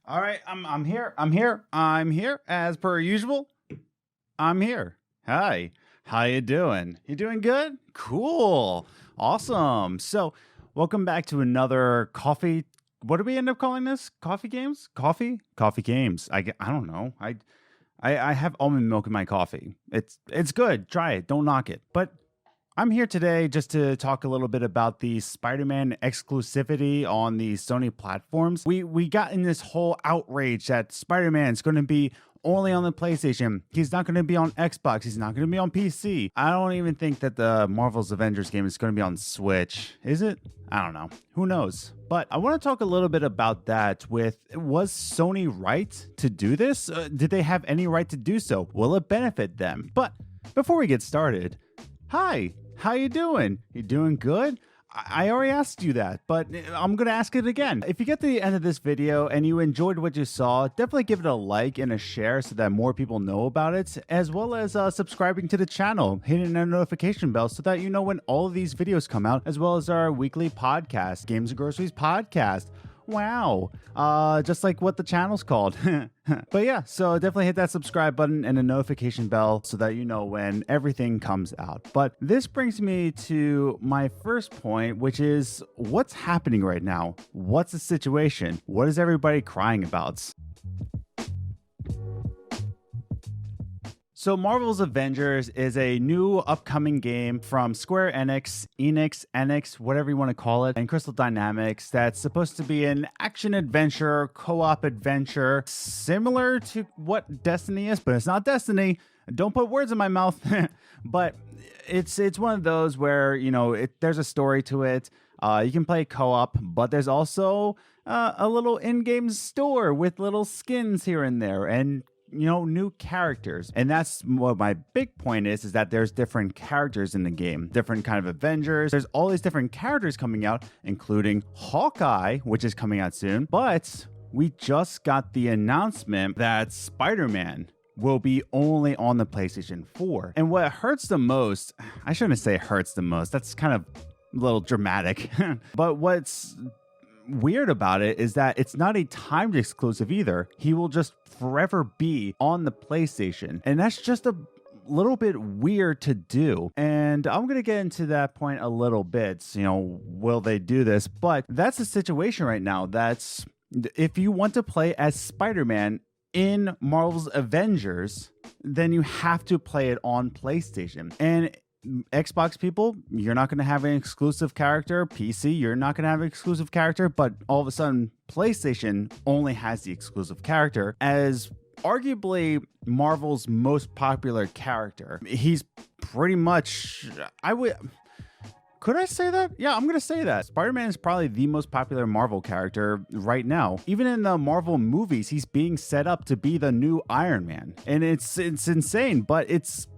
All right, I'm here. I'm here as per usual. I'm here. Hi. How you doing? You doing good? Cool. Awesome. So, welcome back to another coffee. What do we end up calling this? Coffee games? Coffee games. I don't know. I have almond milk in my coffee. It's good. Try it. Don't knock it. But I'm here today just to talk a little bit about the Spider-Man exclusivity on the Sony platforms. We got in this whole outrage that Spider-Man's going to be only on the PlayStation. He's not going to be on Xbox. He's not going to be on PC. I don't even think that the Marvel's Avengers game is going to be on Switch. Is it? I don't know. Who knows? But I want to talk a little bit about that was Sony right to do this? Did they have any right to do so? Will it benefit them? But before we get started, hi. How you doing? You doing good? I already asked you that, but I'm going to ask it again. If you get to the end of this video and you enjoyed what you saw, definitely give it a like and a share so that more people know about it, as well as subscribing to the channel, hitting the notification bell so that you know when all of these videos come out, as well as our weekly podcast, Games and Groceries podcast. Wow. Just like what the channel's called. But yeah, so definitely hit that subscribe button and the notification bell so that you know when everything comes out. But this brings me to my first point, which is what's happening right now? What's the situation? What is everybody crying about? So Marvel's Avengers is a new upcoming game from Square Enix, whatever you want to call it, and Crystal Dynamics that's supposed to be an action-adventure, co-op adventure, similar to what Destiny is, but it's not Destiny. Don't put words in my mouth. But it's one of those where, you know, there's a story to it. You can play co-op, but there's also a little in-game store with little skins here and there, and new characters. And that's what my big point is that there's different characters in the game, different kind of Avengers. There's all these different characters coming out, including Hawkeye, which is coming out soon. But we just got the announcement that Spider-Man will be only on the PlayStation 4. And what hurts the most, I shouldn't say hurts the most, that's kind of a little dramatic. But what's weird about it is that it's not a timed exclusive either. He will just forever be on the PlayStation, and that's just a little bit weird to do. And I'm going to get into that point a little bit. Will they do this? But that's the situation right now. That's if you want to play as Spider-Man in Marvel's Avengers, then you have to play it on PlayStation. And Xbox people, you're not going to have an exclusive character. PC, you're not going to have an exclusive character. But all of a sudden, PlayStation only has the exclusive character as arguably Marvel's most popular character. He's pretty much, could I say that? Yeah, I'm going to say that. Spider-Man is probably the most popular Marvel character right now. Even in the Marvel movies, he's being set up to be the new Iron Man. And it's insane, but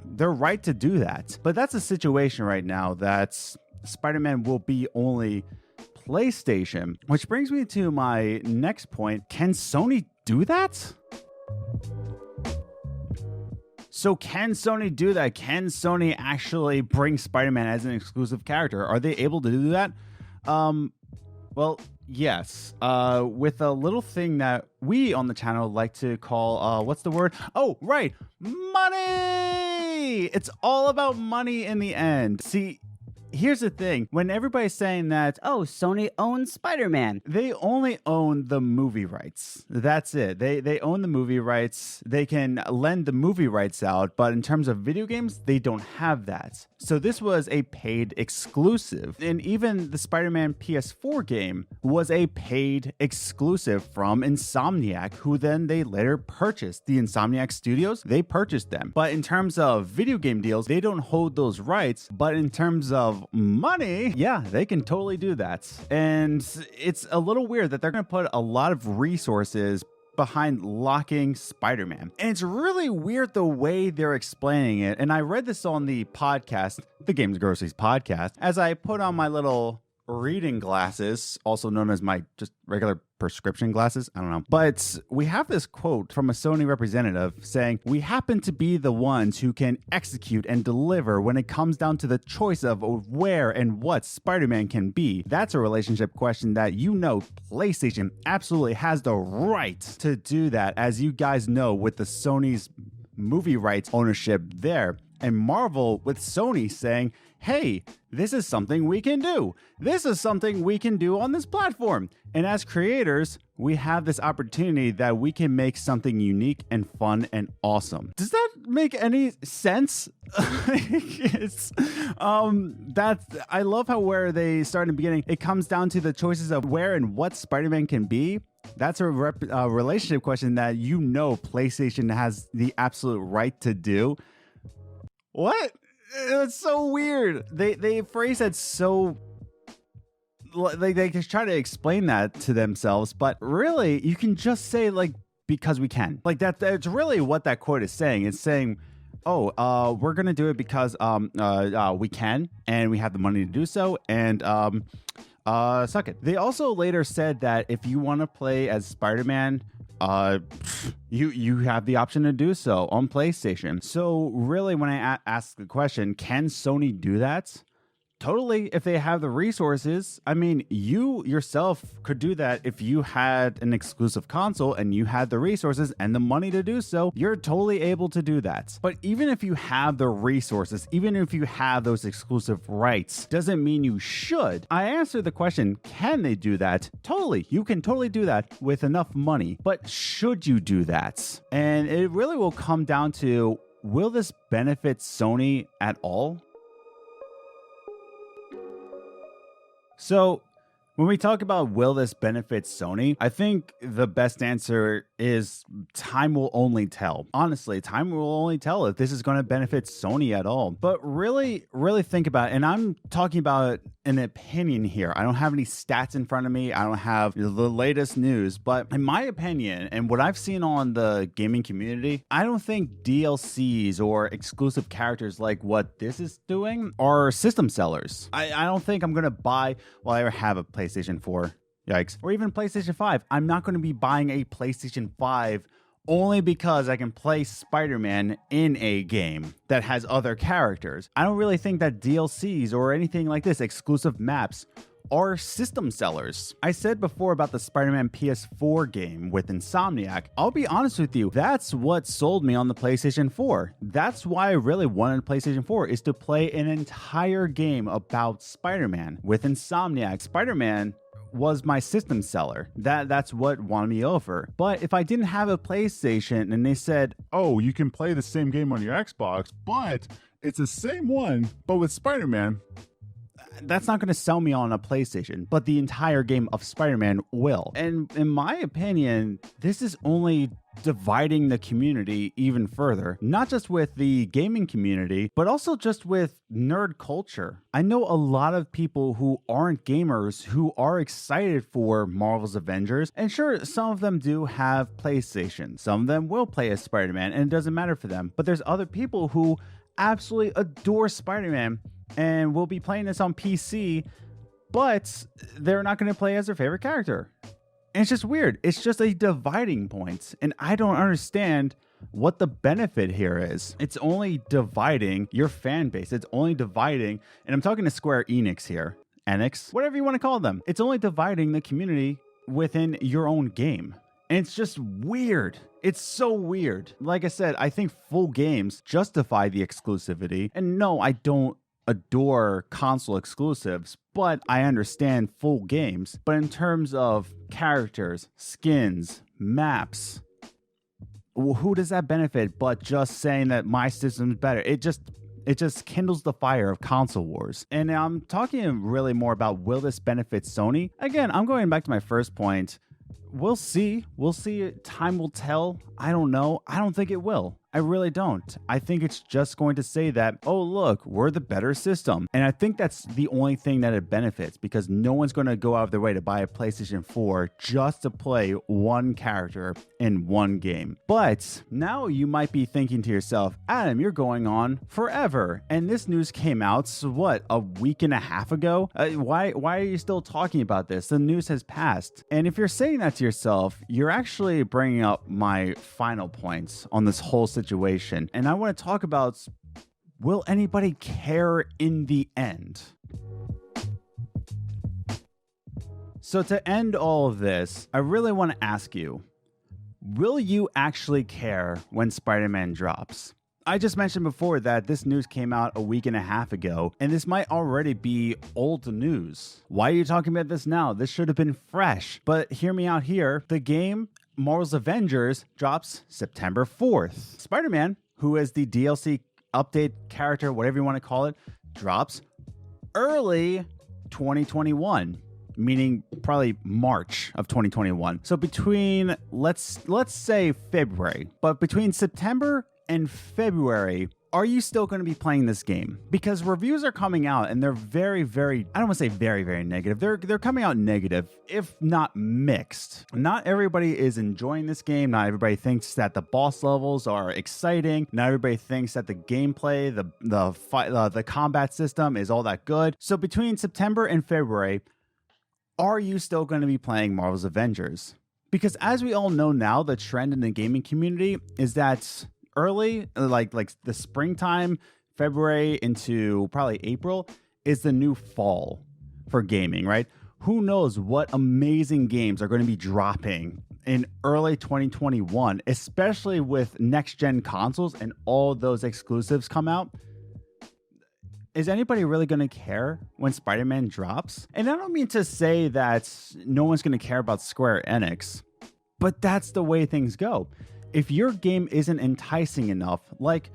they're right to do that. But that's a situation right now that Spider-Man will be only PlayStation, which brings me to my next point. Can Sony do that? So can Sony do that? Can Sony actually bring Spider-Man as an exclusive character? Are they able to do that? Well, yes. With a little thing that we on the channel like to call, what's the word? Oh, right. Money! It's all about money in the end. See, here's the thing. When everybody's saying that, oh, Sony owns Spider-Man, they only own the movie rights. That's it. They own the movie rights. They can lend the movie rights out, but in terms of video games, they don't have that. So this was a paid exclusive. And even the Spider-Man PS4 game was a paid exclusive from Insomniac, who then they later purchased. The Insomniac Studios, they purchased them. But in terms of video game deals, they don't hold those rights. But in terms of money, yeah, they can totally do that. And it's a little weird that they're going to put a lot of resources behind locking Spider-Man. And it's really weird the way they're explaining it. And I read this on the podcast, the Games and Groceries podcast, as I put on my little reading glasses, also known as my just regular prescription glasses. I don't know. But we have this quote from a Sony representative saying, "We happen to be the ones who can execute and deliver when it comes down to the choice of where and what Spider-Man can be." That's a relationship question that PlayStation absolutely has the right to do that, as you guys know, with the Sony's movie rights ownership there. And Marvel with Sony saying, hey, this is something we can do. This is something we can do on this platform. And as creators, we have this opportunity that we can make something unique and fun and awesome. Does that make any sense? I love how where they start in the beginning, it comes down to the choices of where and what Spider-Man can be. That's a relationship question that PlayStation has the absolute right to do. What? It's so weird. They phrase that so... They just try to explain that to themselves, but really, you can just say, because we can. That's really what that quote is saying. It's saying, we're going to do it because we can, and we have the money to do so, and... suck it. They also later said that if you want to play as Spider-Man, you have the option to do so on PlayStation. So really, when I ask the question, can Sony do that? Totally, if they have the resources. I mean, you yourself could do that if you had an exclusive console and you had the resources and the money to do so. You're totally able to do that. But even if you have the resources, even if you have those exclusive rights, doesn't mean you should. I answered the question, can they do that? Totally, you can totally do that with enough money. But should you do that? And it really will come down to, will this benefit Sony at all? So when we talk about will this benefit Sony, I think the best answer is time will only tell. Honestly, time will only tell if this is going to benefit Sony at all. But really, really think about it. And I'm talking about an opinion here. I don't have any stats in front of me. I don't have the latest news. But in my opinion, and what I've seen on the gaming community, I don't think DLCs or exclusive characters like what this is doing are system sellers. I don't think I'm going to buy, I have a PlayStation 4. Yikes. Or even PlayStation 5. I'm not going to be buying a PlayStation 5 only because I can play Spider-Man in a game that has other characters. I don't really think that DLCs or anything like this, exclusive maps, are system sellers. I said before about the Spider-Man PS4 game with Insomniac. I'll be honest with you, that's what sold me on the PlayStation 4. That's why I really wanted PlayStation 4, is to play an entire game about Spider-Man with Insomniac. Spider-Man was my system seller. That's what won me over. But if I didn't have a PlayStation and they said, oh, you can play the same game on your Xbox, but it's the same one, but with Spider-Man, that's not going to sell me on a PlayStation, but the entire game of Spider-Man will. And in my opinion, this is only dividing the community even further, not just with the gaming community, but also just with nerd culture. I know a lot of people who aren't gamers who are excited for Marvel's Avengers, and sure, some of them do have PlayStation. Some of them will play as Spider-Man, and it doesn't matter for them. But there's other people who absolutely adore Spider-Man and will be playing this on PC, but they're not going to play as their favorite character. And it's just weird. It's just a dividing point. And I don't understand what the benefit here is. It's only dividing your fan base. It's only dividing, and I'm talking to Square Enix here. Enix, whatever you want to call them. It's only dividing the community within your own game. And it's just weird. It's so weird. Like I said, I think full games justify the exclusivity. And no, I don't adore console exclusives, but I understand full games. But in terms of characters, skins, maps, who does that benefit but just saying that my system's better? It just kindles the fire of console wars. And I'm talking really more about, will this benefit Sony? Again, I'm going back to my first point. We'll see. Time will tell. I don't know. I don't think it will. I really don't. I think it's just going to say that, oh, look, we're the better system. And I think that's the only thing that it benefits, because no one's going to go out of their way to buy a PlayStation 4 just to play one character in one game. But now you might be thinking to yourself, Adam, you're going on forever. And this news came out, so what, a week and a half ago? Why are you still talking about this? The news has passed. And if you're saying that to yourself, you're actually bringing up my final points on this whole situation. And I want to talk about, will anybody care in the end? So to end all of this, I really want to ask you, will you actually care when Spider-Man drops? I just mentioned before that this news came out a week and a half ago, and this might already be old news. Why are you talking about this now? This should have been fresh. But hear me out here. The game Marvel's Avengers drops September 4th. Spider-Man, who is the DLC update character, whatever you want to call it, drops early 2021. Meaning probably March of 2021. So between, let's say February, but between September and February, are you still going to be playing this game? Because reviews are coming out and they're very, very, I don't want to say very, very negative. They're coming out negative, if not mixed. Not everybody is enjoying this game. Not everybody thinks that the boss levels are exciting. Not everybody thinks that the gameplay, the combat system is all that good. So between September and February, are you still going to be playing Marvel's Avengers? Because as we all know now, the trend in the gaming community is that early, like the springtime, February into probably April, is the new fall for gaming, right? Who knows what amazing games are going to be dropping in early 2021, especially with next-gen consoles and all those exclusives come out. Is anybody really going to care when Spider-Man drops? And I don't mean to say that no one's going to care about Square Enix, but that's the way things go. If your game isn't enticing enough, like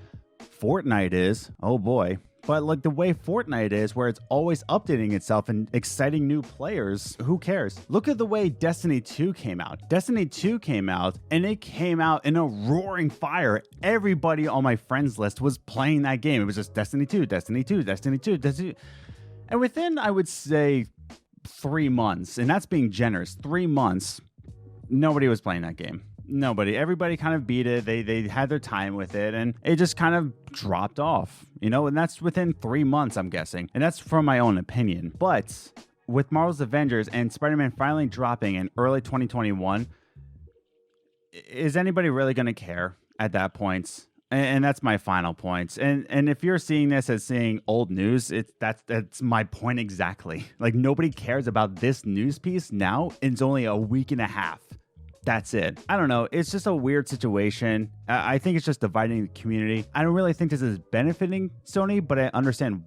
Fortnite is, oh boy, but like the way Fortnite is, where it's always updating itself and exciting new players, who cares? Look at the way Destiny 2 came out. Destiny 2 came out, and it came out in a roaring fire. Everybody on my friends list was playing that game. It was just Destiny 2, Destiny 2, Destiny 2, Destiny 2. And within, I would say, 3 months, and that's being generous, 3 months, nobody was playing that game. Nobody. Everybody kind of beat it. They had their time with it, and it just kind of dropped off, and that's within 3 months, I'm guessing. And that's from my own opinion. But with Marvel's Avengers and Spider-Man finally dropping in early 2021, is anybody really going to care at that point? And that's my final point. And if you're seeing this as seeing old news, that's my point exactly. Like, nobody cares about this news piece now. It's only a week and a half. That's it. I don't know. It's just a weird situation. I think it's just dividing the community. I don't really think this is benefiting Sony, but I understand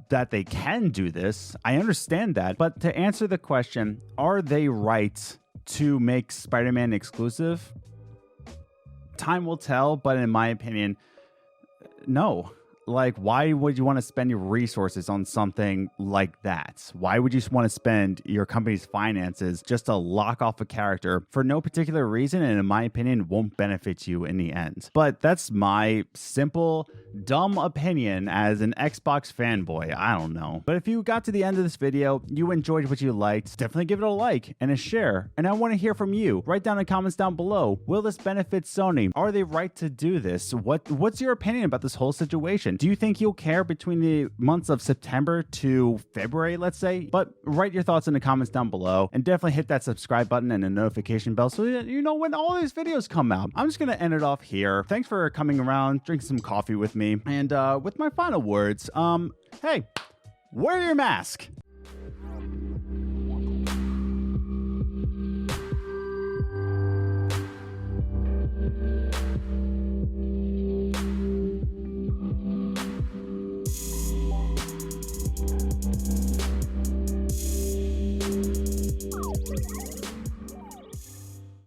that they can do this. I understand that. But to answer the question, are they right to make Spider-Man exclusive? Time will tell, but in my opinion, no. Like, why would you want to spend your resources on something like that? Why would you want to spend your company's finances just to lock off a character for no particular reason, and in my opinion, won't benefit you in the end? But that's my simple, dumb opinion as an Xbox fanboy. I don't know. But if you got to the end of this video, you enjoyed what you liked, definitely give it a like and a share. And I want to hear from you. Write down in the comments down below. Will this benefit Sony? Are they right to do this? What's your opinion about this whole situation? Do you think you'll care between the months of September to February, let's say? But write your thoughts in the comments down below, and definitely hit that subscribe button and the notification bell so that you know when all these videos come out. I'm just going to end it off here. Thanks for coming around, drinking some coffee with me. And with my final words, hey, wear your mask.